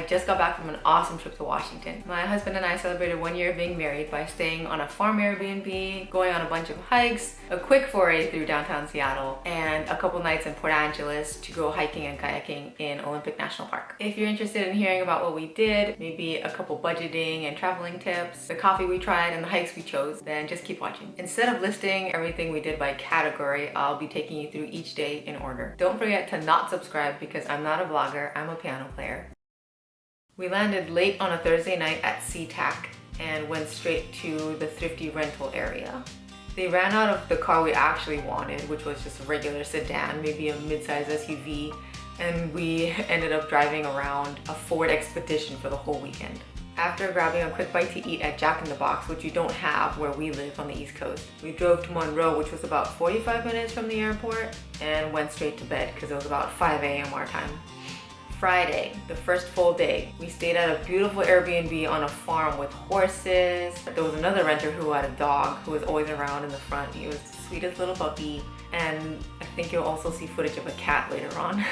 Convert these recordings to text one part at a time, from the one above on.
just got back from an awesome trip to Washington. My husband and I celebrated 1 year of being married by staying on a farm Airbnb, going on a bunch of hikes, a quick foray through downtown Seattle, and a couple nights in Port Angeles to go hiking and kayaking in Olympic National Park. If you're interested in hearing about what we did, maybe a couple budgeting and traveling tips, the coffee we tried, and the hikes we chose, then just keep watching. Instead of listing everything we did by category, I'll be taking you through each day in order. Don't forget to not subscribe because I'm not a vlogger, I'm a piano player. We landed late on a Thursday night at SeaTac and went straight to the Thrifty rental area. They ran out of the car we actually wanted, which was just a regular sedan, maybe a mid-size SUV, and we ended up driving around a Ford Expedition for the whole weekend. After grabbing a quick bite to eat at Jack in the Box, which you don't have where we live on the East Coast, we drove to Monroe, which was about 45 minutes from the airport, and went straight to bed because it was about 5 a.m. our time. Friday, the first full day, we stayed at a beautiful Airbnb on a farm with horses. There was another renter who had a dog who was always around in the front. He was the sweetest little puppy, and I think you'll also see footage of a cat later on.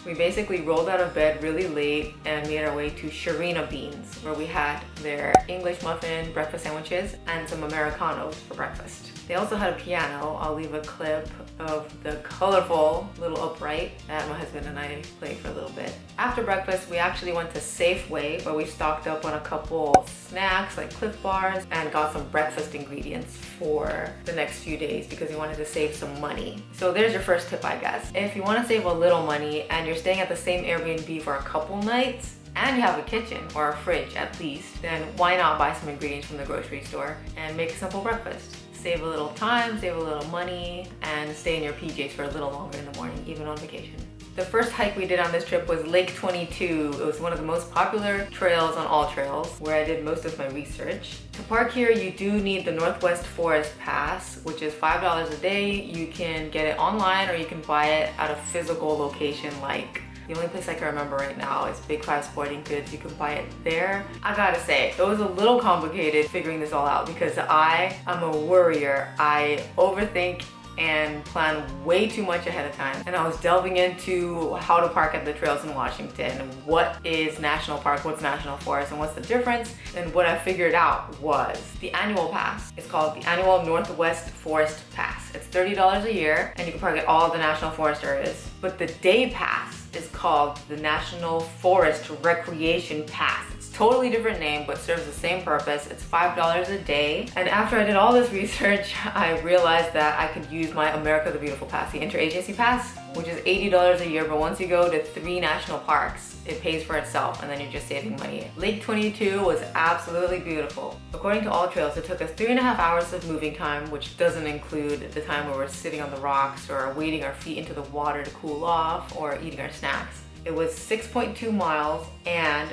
We basically rolled out of bed really late and made our way to SharinaBeans, where we had their English muffin breakfast sandwiches and some Americanos for breakfast. They also had a piano. I'll leave a clip of the colorful little upright that my husband and I played for a little bit. After breakfast, we actually went to Safeway, where we stocked up on a couple snacks like Cliff Bars and got some breakfast ingredients for the next few days because we wanted to save some money. So there's your first tip, I guess. If you want to save a little money and you're staying at the same Airbnb for a couple nights, and you have a kitchen or a fridge at least, then why not buy some ingredients from the grocery store and make a simple breakfast? Save a little time, save a little money, and stay in your PJs for a little longer in the morning, even on vacation. The first hike we did on this trip was Lake 22. It was one of the most popular trails on All Trails, where I did most of my research. To park here, you do need the Northwest Forest Pass, which is $5 a day. You can get it online or you can buy it at a physical location like the only place I can remember right now is Big 5 Sporting Goods. You can buy it there. I gotta say, it was a little complicated figuring this all out because I am a worrier. I overthink and plan way too much ahead of time. And I was delving into how to park at the trails in Washington, what is national park, what's national forest, and what's the difference. And what I figured out was the annual pass. It's called the annual Northwest Forest Pass. It's $30 a year and you can park at all the national forest areas. But the day pass is called the National Forest Recreation Pass. Totally different name, but serves the same purpose. It's $5 a day. And after I did all this research, I realized that I could use my America the Beautiful Pass, the Interagency Pass, which is $80 a year, but once you go to 3 national parks, it pays for itself and then you're just saving money. Lake 22 was absolutely beautiful. According to All Trails, it took us 3.5 hours of moving time, which doesn't include the time where we're sitting on the rocks or wading our feet into the water to cool off or eating our snacks. It was 6.2 miles and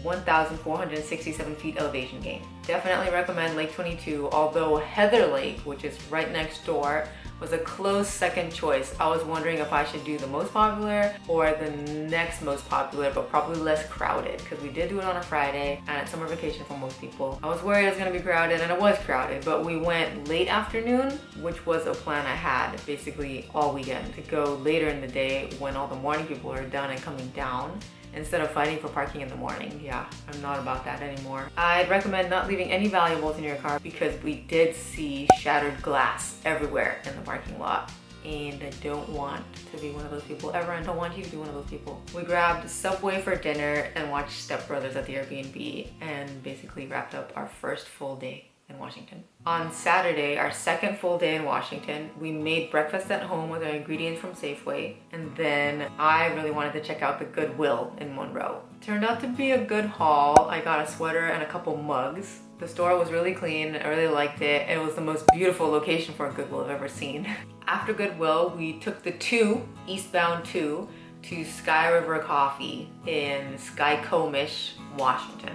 1,467 feet elevation gain. Definitely recommend Lake 22, although Heather Lake, which is right next door, was a close second choice. I was wondering if I should do the most popular or the next most popular, but probably less crowded, because we did do it on a Friday and it's summer vacation for most people. I was worried it was gonna be crowded, and it was crowded, but we went late afternoon, which was a plan I had basically all weekend, to go later in the day when all the morning people are done and coming down, instead of fighting for parking in the morning. Yeah, I'm not about that anymore. I'd recommend not leaving any valuables in your car because we did see shattered glass everywhere in the parking lot. And I don't want to be one of those people ever, and don't want you to be one of those people. We grabbed Subway for dinner and watched Step Brothers at the Airbnb and basically wrapped up our first full day in Washington. On Saturday, our second full day in Washington, we made breakfast at home with our ingredients from Safeway, and then I really wanted to check out the Goodwill in Monroe. Turned out to be a good haul. I got a sweater and a couple mugs. The store was really clean, I really liked it. It was the most beautiful location for a Goodwill I've ever seen. After Goodwill, we took the 2, eastbound 2, to Sky River Coffee in Skycomish, Washington.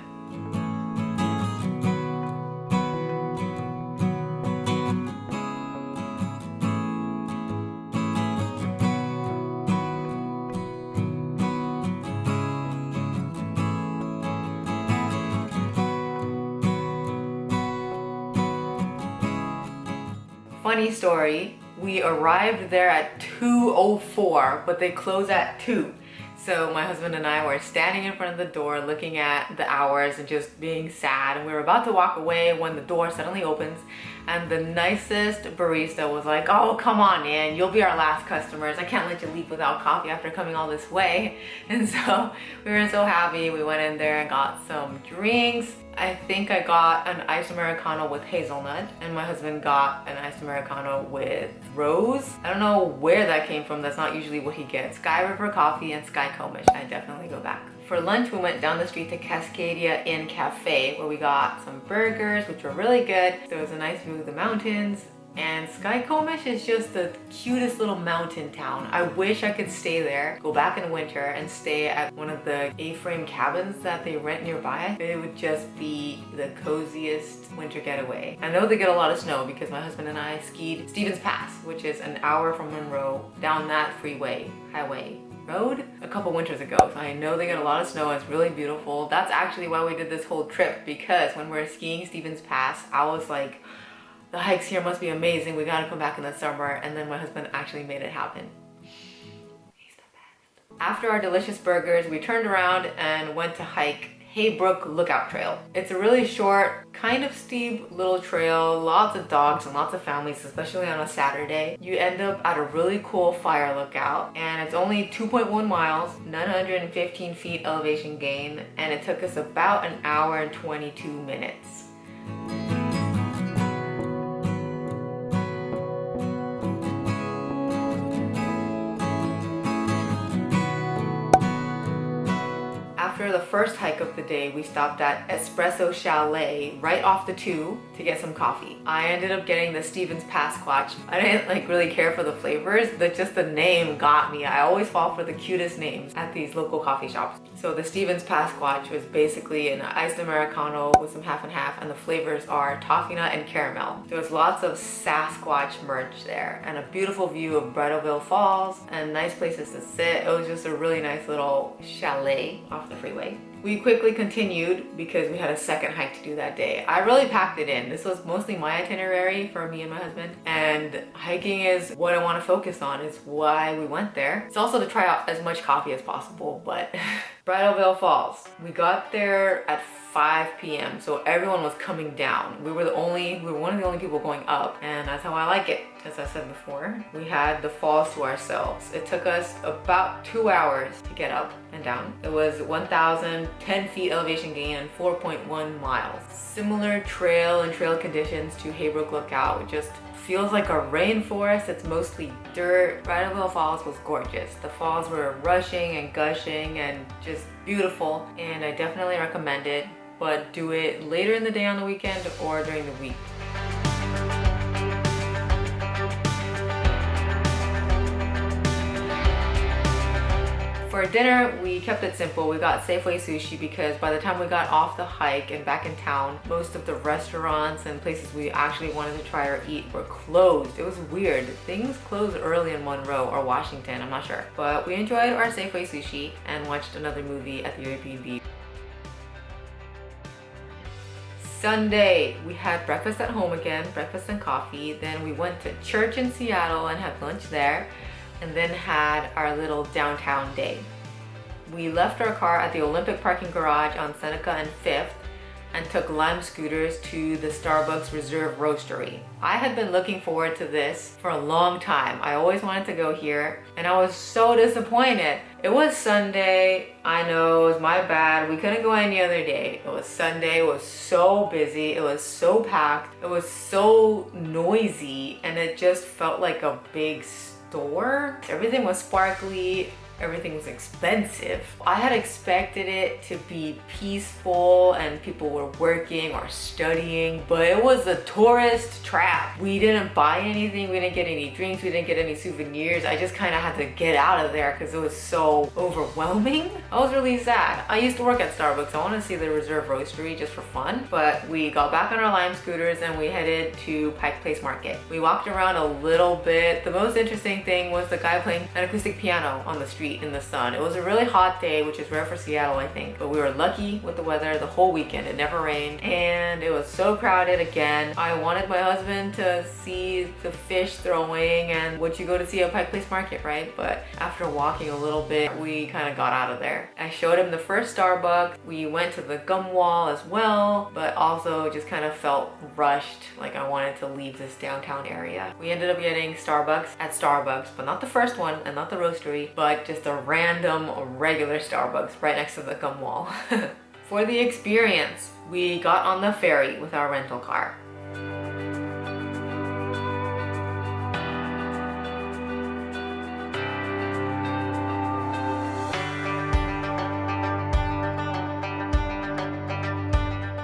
Funny story, we arrived there at 2:04, but they close at 2. So my husband and I were standing in front of the door looking at the hours and just being sad, and we were about to walk away when the door suddenly opens and the nicest barista was like, "Oh, come on in, you'll be our last customers. I can't let you leave without coffee after coming all this way." And so we were so happy. We went in there and got some drinks. I think I got an iced Americano with hazelnut, and my husband got an iced Americano with rose. I don't know where that came from. That's not usually what he gets. Sky River Coffee and Sky Comish. I definitely go back. For lunch, we went down the street to Cascadia Inn Cafe, where we got some burgers, which were really good. There was a nice view of the mountains. And Sky Comish is just the cutest little mountain town. I wish I could stay there, go back in winter and stay at one of the A-frame cabins that they rent nearby. It would just be the coziest winter getaway. I know they get a lot of snow because my husband and I skied Stevens Pass, which is an hour from Monroe, down that highway road a couple winters ago. So I know they get a lot of snow. It's really beautiful. That's actually why we did this whole trip, because when we were skiing Stevens Pass, I was like, the hikes here must be amazing. We gotta come back in the summer. And then my husband actually made it happen. He's the best. After our delicious burgers, we turned around and went to hike Haybrook Lookout Trail. It's a really short, kind of steep little trail, lots of dogs and lots of families, especially on a Saturday. You end up at a really cool fire lookout, and it's only 2.1 miles, 915 feet elevation gain, and it took us about an hour and 22 minutes. After the first hike of the day, we stopped at Espresso Chalet right off the 2 to get some coffee. I ended up getting the Stevens Pasquatch. I didn't really care for the flavors, but just the name got me. I always fall for the cutest names at these local coffee shops. So the Stevens Pasquatch was basically an iced Americano with some half and half, and the flavors are toffee nut and caramel. There was lots of Sasquatch merch there and a beautiful view of Bridalveil Falls and nice places to sit. It was just a really nice little chalet off the freeway. We quickly continued because we had a second hike to do that day. I really packed it in. This was mostly my itinerary for me and my husband, and hiking is what I want to focus on. It's why we went there. It's also to try out as much coffee as possible, but Bridalveil Falls. We got there at 5 p.m. so everyone was coming down. We were one of the only people going up, and that's how I like it. As I said before, we had the falls to ourselves. It took us about 2 hours to get up and down. It was 1,010 feet elevation gain and 4.1 miles. Similar trail and trail conditions to Haybrook Lookout. It just feels like a rainforest. It's mostly dirt. Bridalveil Falls was gorgeous. The falls were rushing and gushing and just beautiful, and I definitely recommend it, but do it later in the day on the weekend or during the week. For dinner, we kept it simple. We got Safeway sushi because by the time we got off the hike and back in town, most of the restaurants and places we actually wanted to try or eat were closed. It was weird. Things closed early in Monroe or Washington, I'm not sure. But we enjoyed our Safeway sushi and watched another movie at the Airbnb. Sunday, we had breakfast at home again, breakfast and coffee. Then we went to church in Seattle and had lunch there, and then had our little downtown day. We left our car at the Olympic parking garage on Seneca and 5th and took Lime scooters to the Starbucks Reserve Roastery. I had been looking forward to this for a long time. I always wanted to go here, and I was so disappointed. It was Sunday. I know, it was my bad. We couldn't go any other day. It was Sunday. It was so busy. It was so packed. It was so noisy, and it just felt like a big store. Everything was sparkly. Everything was expensive. I had expected it to be peaceful and people were working or studying, but it was a tourist trap. We didn't buy anything. We didn't get any drinks. We didn't get any souvenirs. I just kind of had to get out of there because it was so overwhelming. I was really sad. I used to work at Starbucks. I want to see the Reserve Roastery just for fun, but we got back on our Lime scooters and we headed to Pike Place Market. We walked around a little bit. The most interesting thing was the guy playing an acoustic piano on the street. street in the sun. It was a really hot day, which is rare for Seattle, I think, but we were lucky with the weather the whole weekend. It never rained, and it was so crowded again. I wanted my husband to see the fish throwing and what you go to see at Pike Place Market, right? But after walking a little bit, we kind of got out of there. I showed him the first Starbucks. We went to the gum wall as well, but also just kind of felt rushed, like I wanted to leave this downtown area. We ended up getting Starbucks at Starbucks, but not the first one and not the roastery, but just a random regular Starbucks right next to the gum wall. For the experience, we got on the ferry with our rental car.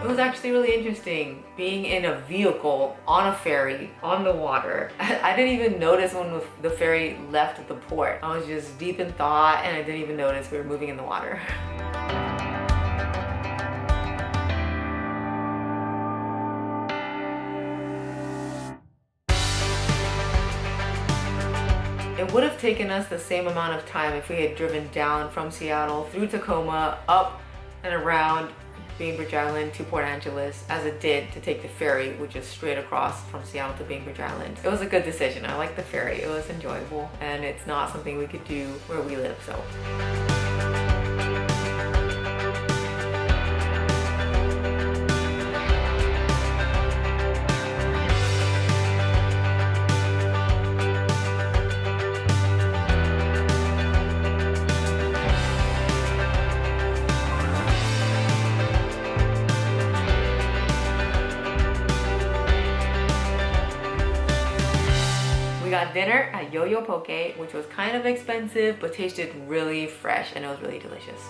It was actually really interesting being in a vehicle on a ferry on the water. I didn't even notice when the ferry left the port. I was just deep in thought and I didn't even notice we were moving in the water. It would have taken us the same amount of time if we had driven down from Seattle through Tacoma, up and around Bainbridge Island to Port Angeles as it did to take the ferry, which is straight across from Seattle to Bainbridge Island. It was a good decision. I like the ferry. It was enjoyable, and it's not something we could do where we live, so. We got dinner at Yo-Yo Poke, which was kind of expensive, but tasted really fresh and it was really delicious.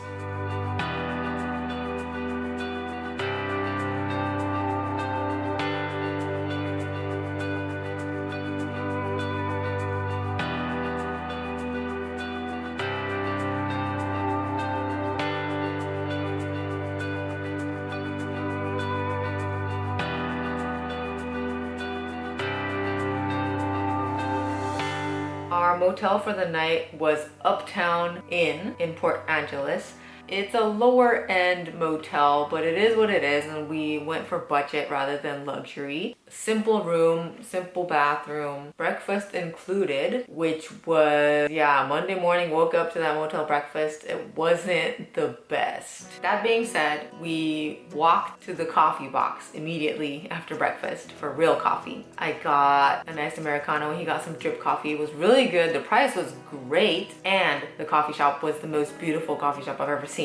Our motel for the night was Uptown Inn in Port Angeles. It's a lower end motel, but it is what it is, and we went for budget rather than luxury. Simple room, simple bathroom, breakfast included, which was, yeah, Monday morning, woke up to that motel breakfast. It wasn't the best. That being said, we walked to the coffee box immediately after breakfast for real coffee. I got a nice Americano, he got some drip coffee. It was really good, the price was great, and the coffee shop was the most beautiful coffee shop I've ever seen.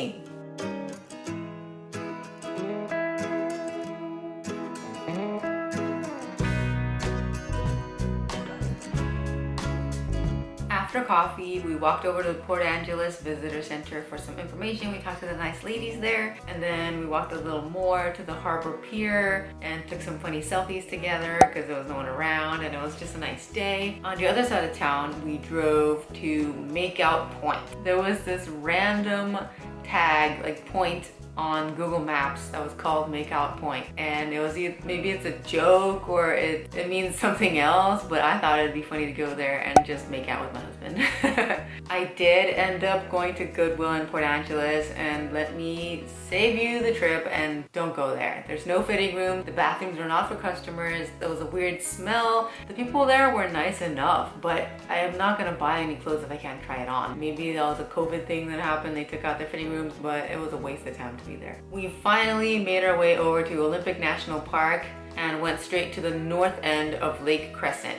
After coffee, we walked over to the Port Angeles Visitor Center for some information. We talked to the nice ladies there, and then we walked a little more to the harbor pier and took some funny selfies together because there was no one around and it was just a nice day. On the other side of town, we drove to Makeout Point. There was this random tag, like point on Google Maps that was called Makeout Point, and it was either, maybe it's a joke or it means something else, but I thought it'd be funny to go there and just make out with my husband. I did end up going to Goodwill in Port Angeles, and let me save you the trip and don't go there. There's no fitting room, the bathrooms are not for customers, there was a weird smell. The people there were nice enough, but I am not gonna buy any clothes if I can't try it on. Maybe that was a COVID thing that happened, they took out their fitting rooms, but it was a waste of time to be there. We finally made our way over to Olympic National Park and went straight to the north end of Lake Crescent.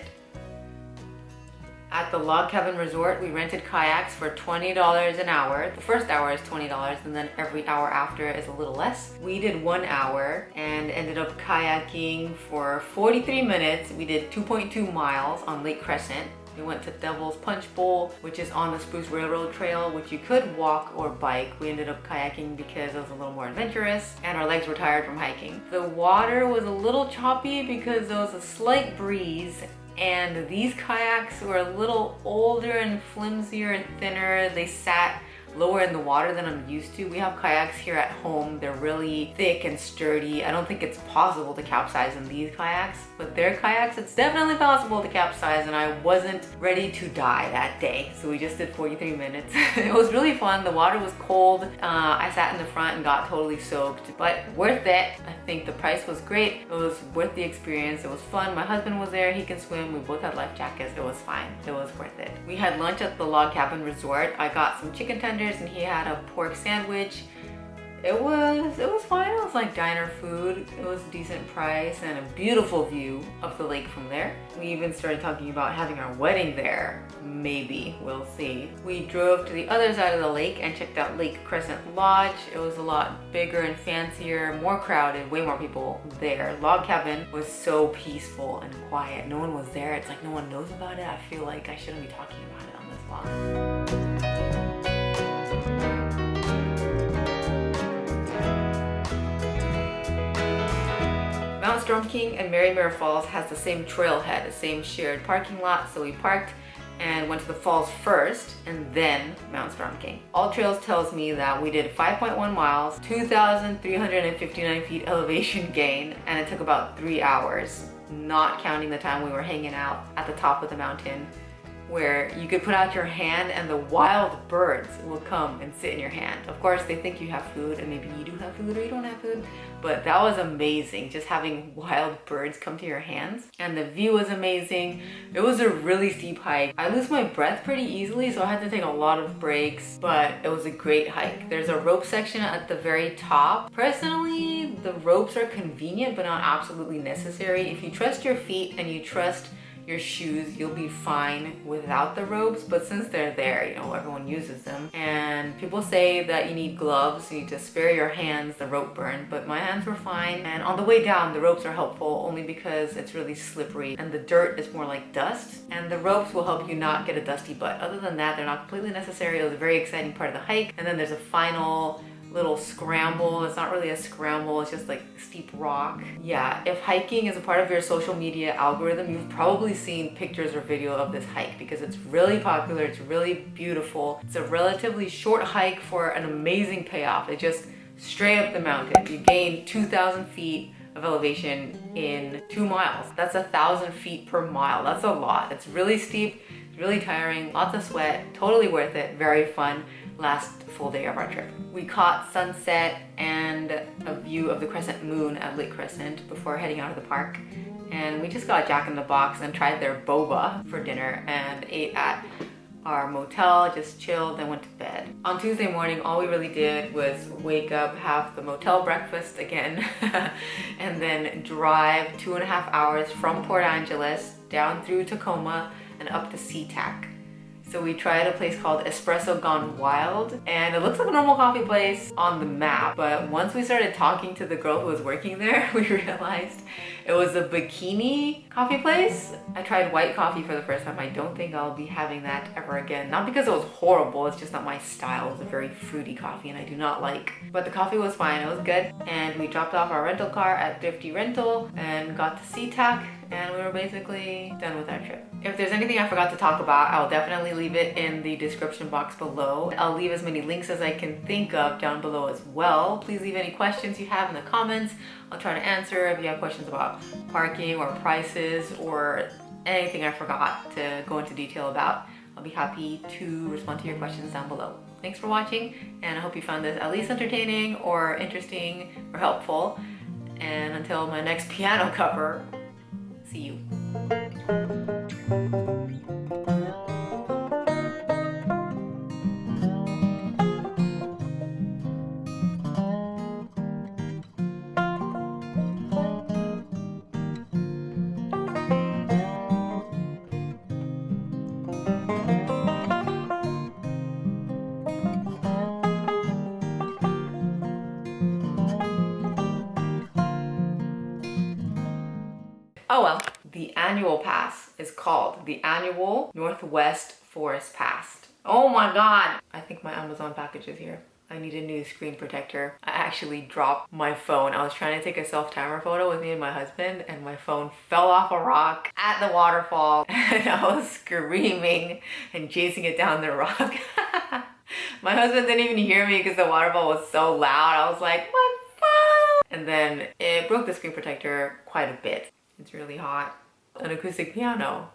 At the Log Cabin Resort, we rented kayaks for $20 an hour. The first hour is $20, and then every hour after is a little less. We did 1 hour and ended up kayaking for 43 minutes. We did 2.2 miles on Lake Crescent. We went to Devil's Punch Bowl, which is on the Spruce Railroad Trail, which you could walk or bike. We ended up kayaking because it was a little more adventurous and our legs were tired from hiking. The water was a little choppy because there was a slight breeze, and these kayaks were a little older and flimsier and thinner. They sat lower in the water than I'm used to. We have kayaks here at home. They're really thick and sturdy. I don't think it's possible to capsize in these kayaks, but their kayaks, it's definitely possible to capsize, and I wasn't ready to die that day. So we just did 43 minutes. It was really fun. The water was cold. I sat in the front and got totally soaked, but worth it. I think the price was great. It was worth the experience. It was fun. My husband was there. He can swim. We both had life jackets. It was fine. It was worth it. We had lunch at the log cabin resort. I got some chicken tenders and he had a pork sandwich. It was fine. It was like diner food. It was a decent price and a beautiful view of the lake from there. We even started talking about having our wedding there. Maybe, we'll see. We drove to the other side of the lake and checked out Lake Crescent Lodge. It was a lot bigger and fancier, more crowded, way more people there. Log cabin was so peaceful and quiet. No one was there. It's like no one knows about it. I feel like I shouldn't be talking about it on this vlog. Mount Storm King and Marymere Falls has the same trailhead, the same shared parking lot, so we parked and went to the falls first and then Mount Storm King. All Trails tells me that we did 5.1 miles, 2,359 feet elevation gain, and it took about 3 hours, not counting the time we were hanging out at the top of the mountain, where you could put out your hand and the wild birds will come and sit in your hand. Of course, they think you have food, and maybe you do have food or you don't have food, but that was amazing, just having wild birds come to your hands. And the view was amazing. It was a really steep hike. I lose my breath pretty easily, so I had to take a lot of breaks, but it was a great hike. There's a rope section at the very top. Personally, the ropes are convenient, but not absolutely necessary. If you trust your feet and you trust your shoes, you'll be fine without the ropes, but since they're there, you know, everyone uses them. And people say that you need gloves, you need to spare your hands the rope burn, but my hands were fine. And on the way down, the ropes are helpful only because it's really slippery and the dirt is more like dust, and the ropes will help you not get a dusty butt. Other than that, they're not completely necessary. It was a very exciting part of the hike. And then there's a final little scramble. It's not really a scramble, it's just like steep rock. Yeah, if hiking is a part of your social media algorithm, you've probably seen pictures or video of this hike because it's really popular, it's really beautiful. It's a relatively short hike for an amazing payoff. It just straight up the mountain. You gain 2,000 feet of elevation in 2 miles. That's 1,000 feet per mile. That's a lot. It's really steep, it's really tiring, lots of sweat, totally worth it, very fun. Last full day of our trip. We caught sunset and a view of the crescent moon at Lake Crescent before heading out of the park. And we just got Jack in the Box and tried their boba for dinner and ate at our motel, just chilled and went to bed. On Tuesday morning, all we really did was wake up, have the motel breakfast again, and then drive 2.5 hours from Port Angeles down through Tacoma and up to SeaTac. So we tried a place called Espresso Gone Wild, and it looks like a normal coffee place on the map, but once we started talking to the girl who was working there, we realized it was a bikini coffee place. I tried white coffee for the first time. I don't think I'll be having that ever again. Not because it was horrible, it's just not my style. It was a very fruity coffee and I do not like. But the coffee was fine, it was good. And we dropped off our rental car at Thrifty Rental and got to SeaTac, and we were basically done with our trip. If there's anything I forgot to talk about, I'll definitely leave it in the description box below. I'll leave as many links as I can think of down below as well. Please leave any questions you have in the comments. I'll try to answer. If you have questions about parking or prices or anything I forgot to go into detail about, I'll be happy to respond to your questions down below. Thanks for watching, and I hope you found this at least entertaining or interesting or helpful. And until my next piano cover, see you. Oh well. The annual pass is called the Annual Northwest Forest Pass. Oh my god! I think my Amazon package is here. I need a new screen protector. I actually dropped my phone. I was trying to take a self-timer photo with me and my husband, and my phone fell off a rock at the waterfall, and I was screaming and chasing it down the rock. My husband didn't even hear me because the waterfall was so loud. I was like, my phone! And then it broke the screen protector quite a bit. It's really hot. An acoustic piano.